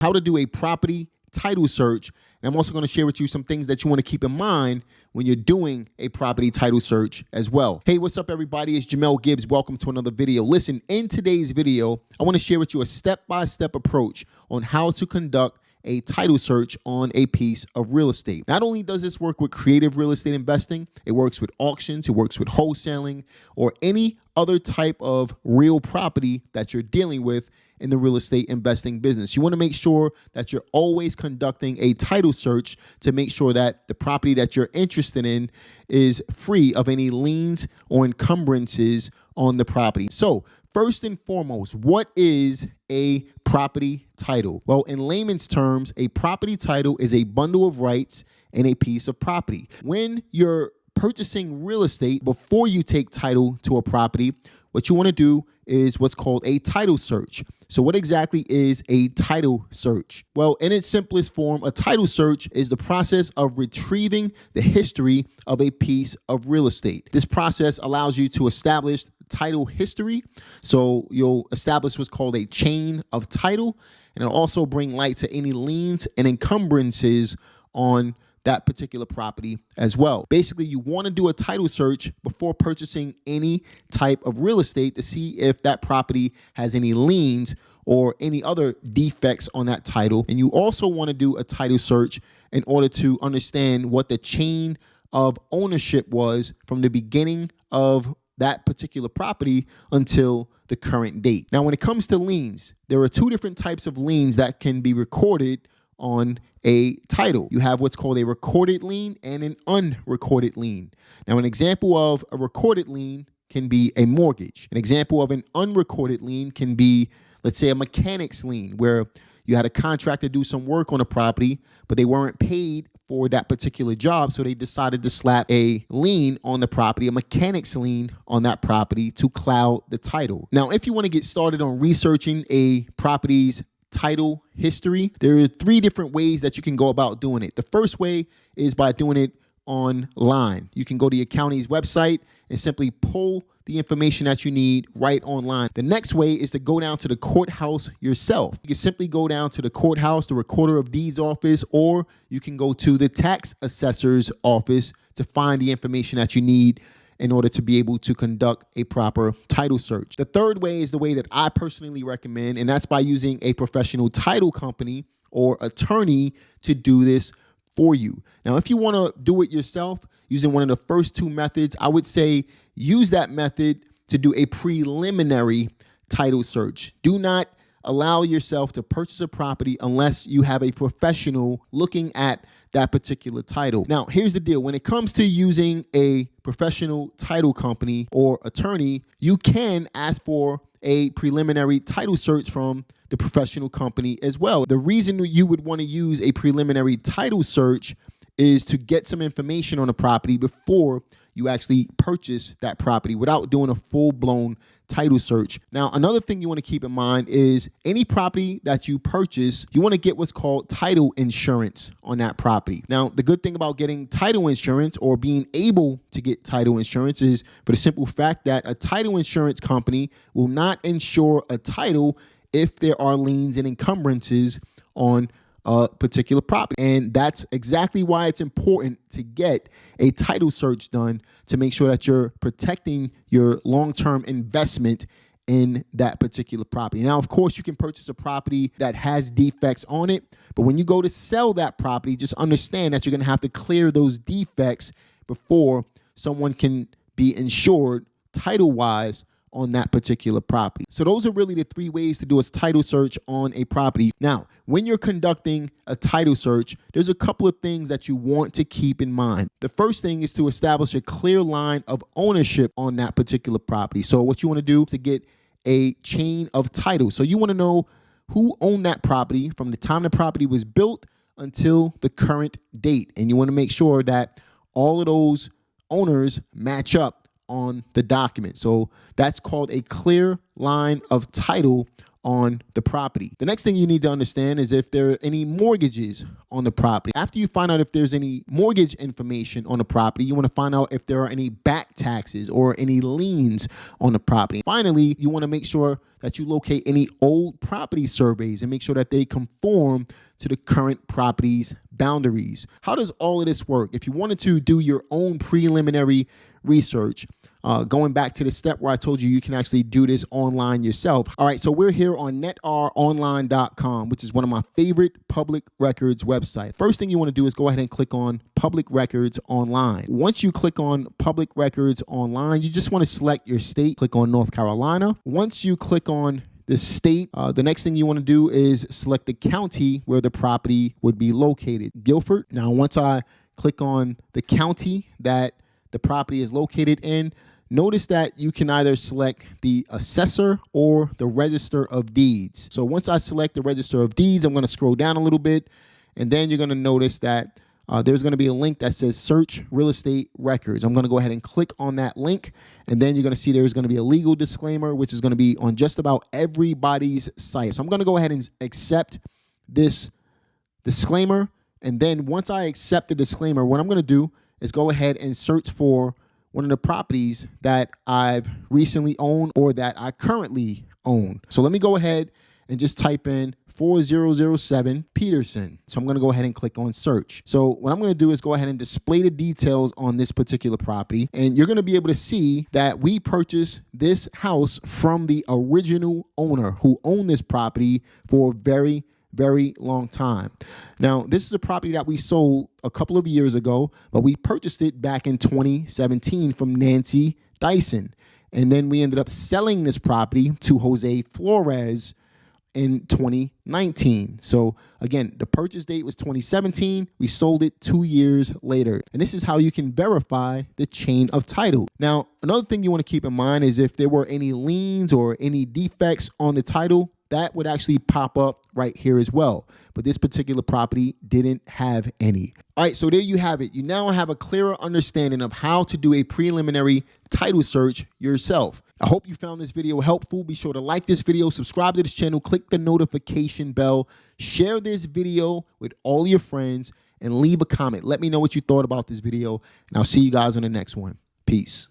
how to do a property title search. And I'm also going to share with you some things that you want to keep in mind when you're doing a property title search as well. Hey, what's up, everybody? It's Jamel Gibbs. Welcome to another video. Listen, in today's video, I want to share with you a step-by-step approach on how to conduct a title search on a piece of real estate. Not only does this work with creative real estate investing, it works with auctions, it works with wholesaling, or any other type of real property that you're dealing with in the real estate investing business. You want to make sure that you're always conducting a title search to make sure that the property that you're interested in is free of any liens or encumbrances on the property. So first and foremost, what is a property title? Well, in layman's terms, a property title is a bundle of rights in a piece of property. When you're purchasing real estate, before you take title to a property, what you want to do is what's called a title search. So what exactly is a title search? Well, in its simplest form, a title search is the process of retrieving the history of a piece of real estate. This process allows you to establish title history. So you'll establish what's called a chain of title, and it'll also bring light to any liens and encumbrances on that particular property as well. Basically, you want to do a title search before purchasing any type of real estate to see if that property has any liens or any other defects on that title. And you also want to do a title search in order to understand what the chain of ownership was from the beginning of that particular property until the current date. Now, when it comes to liens, there are two different types of liens that can be recorded on a title. You have what's called a recorded lien and an unrecorded lien. Now, an example of a recorded lien can be a mortgage. An example of an unrecorded lien can be, let's say, a mechanic's lien, where you had a contract to do some work on a property, but they weren't paid for that particular job, so they decided to slap a lien on the property, a mechanic's lien on that property to cloud the title. Now, if you want to get started on researching a property's title history, there are three different ways that you can go about doing it. The first way is by doing it online. You can go to your county's website and simply pull the information that you need right online. The next way is to go down to the courthouse yourself. You can simply go down to the courthouse, the recorder of deeds office, or you can go to the tax assessor's office to find the information that you need in order to be able to conduct a proper title search. The third way is the way that I personally recommend, and that's by using a professional title company or attorney to do this for you. Now, if you want to do it yourself using one of the first two methods, I would say use that method to do a preliminary title search. Do not allow yourself to purchase a property unless you have a professional looking at that particular title. Now, here's the deal. When it comes to using a professional title company or attorney, you can ask for a preliminary title search from the professional company as well. The reason you would want to use a preliminary title search is to get some information on a property before you actually purchase that property without doing a full-blown title search. Now, another thing you want to keep in mind is any property that you purchase, you want to get what's called title insurance on that property. Now, the good thing about getting title insurance or being able to get title insurance is for the simple fact that a title insurance company will not insure a title if there are liens and encumbrances on a particular property. And that's exactly why it's important to get a title search done to make sure that you're protecting your long-term investment in that particular property. Now, of course, you can purchase a property that has defects on it, but when you go to sell that property, just understand that you're going to have to clear those defects before someone can be insured title-wise on that particular property. So those are really the three ways to do a title search on a property. Now, when you're conducting a title search, there's a couple of things that you want to keep in mind. The first thing is to establish a clear line of ownership on that particular property. So what you want to do is to get a chain of title. So you want to know who owned that property from the time the property was built until the current date. And you want to make sure that all of those owners match up on the document. So that's called a clear line of title on the property. The next thing you need to understand is if there are any mortgages on the property. After you find out if there's any mortgage information on the property, you want to find out if there are any back taxes or any liens on the property. Finally, you want to make sure that you locate any old property surveys and make sure that they conform to the current property's boundaries. How does all of this work? If you wanted to do your own preliminary research, going back to the step where I told you can actually do this online yourself. All right, so we're here on netaronline.com, which is one of my favorite public records websites. First thing you want to do is go ahead and click on Public Records Online. Once you click on Public Records Online, you just want to select your state. Click on North Carolina. Once you click on the state, the next thing you want to do is select the county where the property would be located, Guilford. Now, once I click on the county that the property is located in, notice that you can either select the assessor or the register of deeds. So once I select the register of deeds, I'm going to scroll down a little bit, and then you're going to notice that there's going to be a link that says search real estate records. I'm going to go ahead and click on that link, and then you're going to see there's going to be a legal disclaimer, which is going to be on just about everybody's site. So I'm going to go ahead and accept this disclaimer, and then once I accept the disclaimer, what I'm going to do is go ahead and search for one of the properties that I've recently owned or that I currently own. So let me go ahead and just type in 4007 Peterson. So I'm going to go ahead and click on search. So what I'm going to do is go ahead and display the details on this particular property. And you're going to be able to see that we purchased this house from the original owner who owned this property for a very long time. Now, this is a property that we sold a couple of years ago, but we purchased it back in 2017 from Nancy Dyson. And then we ended up selling this property to Jose Flores in 2019. So again, the purchase date was 2017. We sold it 2 years later. And this is how you can verify the chain of title. Now, another thing you want to keep in mind is if there were any liens or any defects on the title, that would actually pop up right here as well. But this particular property didn't have any. All right, so there you have it. You now have a clearer understanding of how to do a preliminary title search yourself. I hope you found this video helpful. Be sure to like this video, subscribe to this channel, click the notification bell, share this video with all your friends, and leave a comment. Let me know what you thought about this video, and I'll see you guys on the next one. Peace.